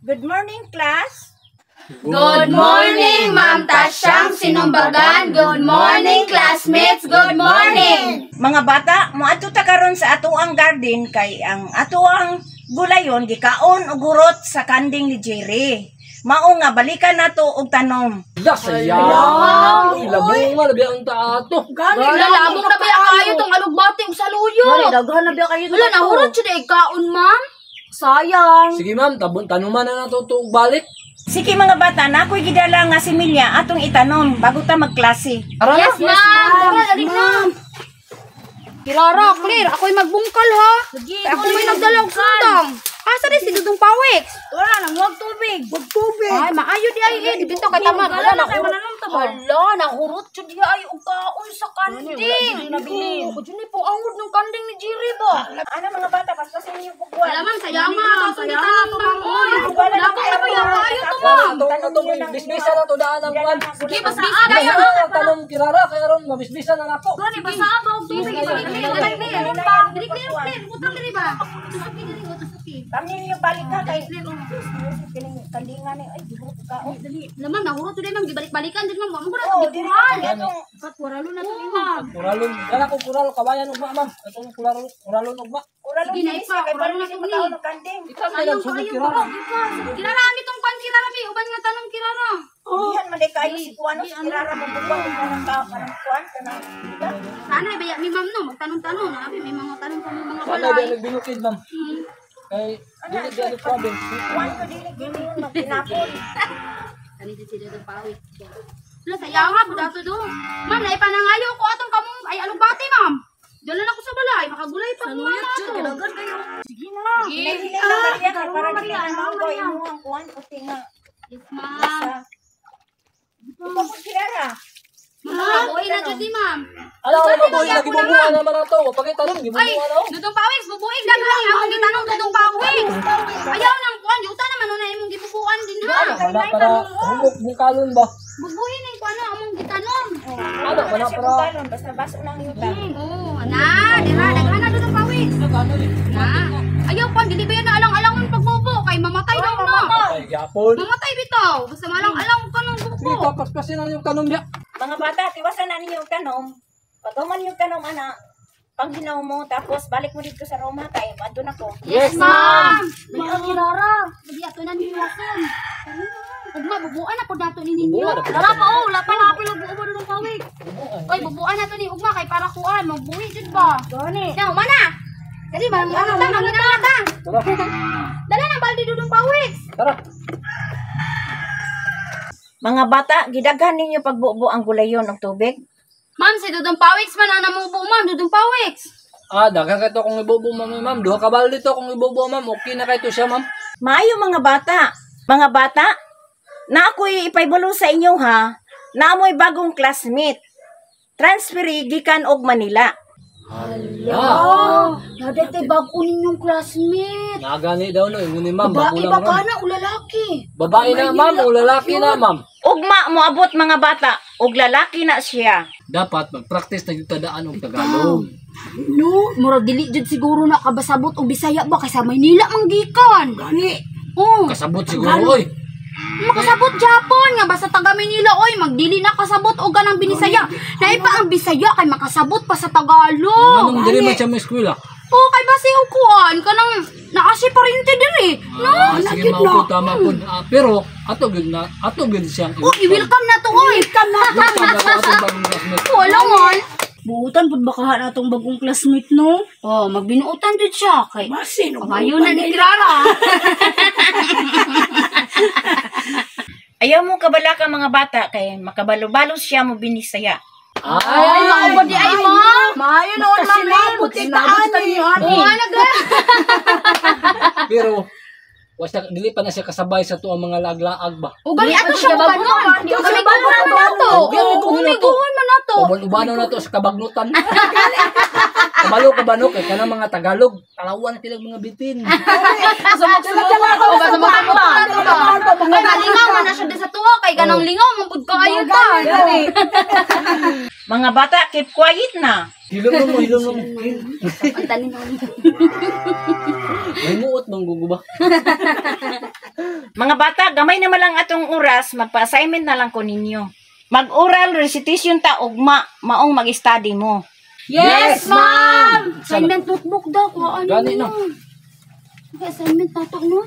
Good morning, class. Good morning, Ma'am Tasyang Sinumbagan. Good morning, classmates. Good morning. Mga bata, moadto ta karon sa atuang garden kay ang atuang gulayon gikaon og gurot sa kanding ni Jerry. Mao nga balikan nato og tanom. Sayang! Ilabong nga, labi ang taato. Lalabong na ba kayo itong alugbati o saluyo? Daghan na ba kayo? Wala, nahurot siya na ikaon, ma'am. Sayang. Sige ma'am, tanuman na nato ito balik. Sige mga bata, na ako'y gidala nga similya atong itanom bago ta magklase. Yes, ma'am. Tara, dali na. Kirara, clear. Ako'y magbungkal, ha? Ako'y may nagdalag sundang. Asa rin si Dudong Pawiks? Wala nang huwag tubig. Huwag tubig. Ay, maayo di ay. Dito kay tamad. Wala, nahurot siya di ay. Ang kaon sa kanding. Ako dyan po angod ng kanding ni Jerry ba? Ano mga bata, paskasin niyo pugwan. Alam, sayaman. Sayaman. Oy, labong na ba yung kayo to, ma'am? Itong bisbisa na to daan ang kwan. Sige, basaan na yan. Tanong kirara, kaya ron, mabisbisa na nato. Gani, basaan ba? Sige, Kami niyo balik ka kay kandingan ni ay gihurot ka. Naman, nahurot to din, ma'am. Gibalik-balikan din, ma'am. Mamo ko na Oh, ito, dili dikuhan. Kuralo na to, ma'am. Kuralon, gana ko kural, kawayan ugma ma'am. Itong kuralon ugma. Uralo Sige, ni naipa, isa kay uralo balik na ni to, pagkaon ni. og kanding. Ikaw na lang sunod kirara. Kirara, ami tong kwan, kirara, mi. Uban nga tanong kirara. Dihan man day kayo si kuano si kirara mo pugwan kanang ka kanang kuan kanang. Sana, baya, mi ma'am, no. Magtanong-tanong. Abi, may mga tanong kami, mga Sana balay. ba nagbinukid ma'am? Kay, dili di ano province. Kuan ko dili gini yung magpinapon. Kanito sila ng pawit. Wala, sayangan po dato do. Ma'am, naipanangayo ko atong kamong ay alugbati, ma'am. Dala na ko sa balay, makagulay pa ko na ato. Sige na. Hindi na Maria kay para dili na manggo imo ang kuan puti nga. Yes, ma'am. Ito ko kirara. Makabuhay na dyan di, ma'am. Alam ko mabuhay na gibubuhan naman nato. Pagkitanong, Ay, gibubuhan ako. Dudong Pawiks, bubuig daghan. Ako gitanong Dudong Pawiks. Ayaw nang kuan, yuta naman na imong gibubuan din ha. Para humok bungkalon ba? Bubuhin ning kuan among gitanong. Ano, wala Siya para. bugalon basta baso lang yuta. Oh, na, dira daghan na Dudong Pawiks. Na. Ayaw pa, dili ba yan na alang-alangon pagbubo kay mamatay daw na. Ay, yapon. Mamatay bitaw. Basta malang-alang ka ng Sige, bubo. tapos kasi na yung tanong niya. Mga bata, tiwasan na ninyo yung tanom. Patuman yung tanom, ana. Pag ginaw mo, tapos balik mo dito sa Roma, kay andun ako. Yes, ma'am. Mga kirara. Hindi ato na nilason. Ugma, bubuan ako dato ni ninyo. Tara pa, oh. Wala pa na apil ang buo ng pawig. Oy, bubuan na to ni Ugma kay para kuan. Magbuhi dyan ba? Gani. Now, mana? Dali ba? Mangitang. Tara, Dala na baldi dudong pawig. tara. Mga bata, gidaghan ninyo pagbubo ang gulayon ng tubig. Ma'am, si Dudong Pawiks man ang namubo, ma'am. Dudong Pawiks. Daghan kayo kung ibubo ma'am. Duha ka balde to kung ibubo ma'am. Okay na kayo to siya ma'am. Maayo mga bata. Mga bata, na ako'y ipaibulo sa inyo ha, na amoy bagong classmate. Transferi gikan og Manila. Oh, nadete bago ninyong classmate. Nagani daw no, ingon ni ma'am. Babae Bago ba lang ka ma'am. na o lalaki? Babae na ma'am o lalaki na ma'am. Ugma moabot mga bata, og lalaki na siya. Dapat mag-practice na yung tadaan og Tagalog. No, murag dili jud siguro na kabasabot o Bisaya ba kay sa Maynila manggikan. Gani. Oh, Kasabot siguro oy. makasabot Japon nga basta taga Maynila oy magdili na kasabot og ganang binisaya. Naipa ang Bisaya kay makasabot pa sa Tagalog. Anong diri man siya mo eskwela? Oh, kay basi og kuan kanang naasi parente diri. No, Sige mao ko tama po. Pero ato gid siyang Oh, i-welcome na to oy. Welcome na. atong bagong classmate. Wala man. Buutan pud baka na atong bagong classmate no. Oh, magbinuotan jud siya kay Basin. Kabayo na ni Kirara. Ayaw mo kabala ka mga bata, kay makabalo-balo siya mo binisaya. Ay, maubod di ay mo. Maayo noon ma'am. Buti taan niyo Oh, ano ga? Pero wasa dili pa na siya kasabay sa tuang mga laglaag ba. Ugali ato siya ubanon. Di kami kuhunan man nato. Umiguhon man nato. Ubano na to sa kabagnutan. Kabalo kay kanang mga Tagalog. Talawan sila mga bitin. Lingaw man na siya sa tuwa kay ganang lingaw mangud kaayo ta. Mga bata, keep quiet na. Hilom mo. Pantalin mo. May muot bang guguba? Mga bata, gamay naman lang atong oras, magpa-assignment na lang ko ninyo. Mag-oral recitation ta ugma, maong mag-study mo. Yes, ma'am! Assignment notebook daw. Kuhaan Gani, mo. no? Assignment na to, no?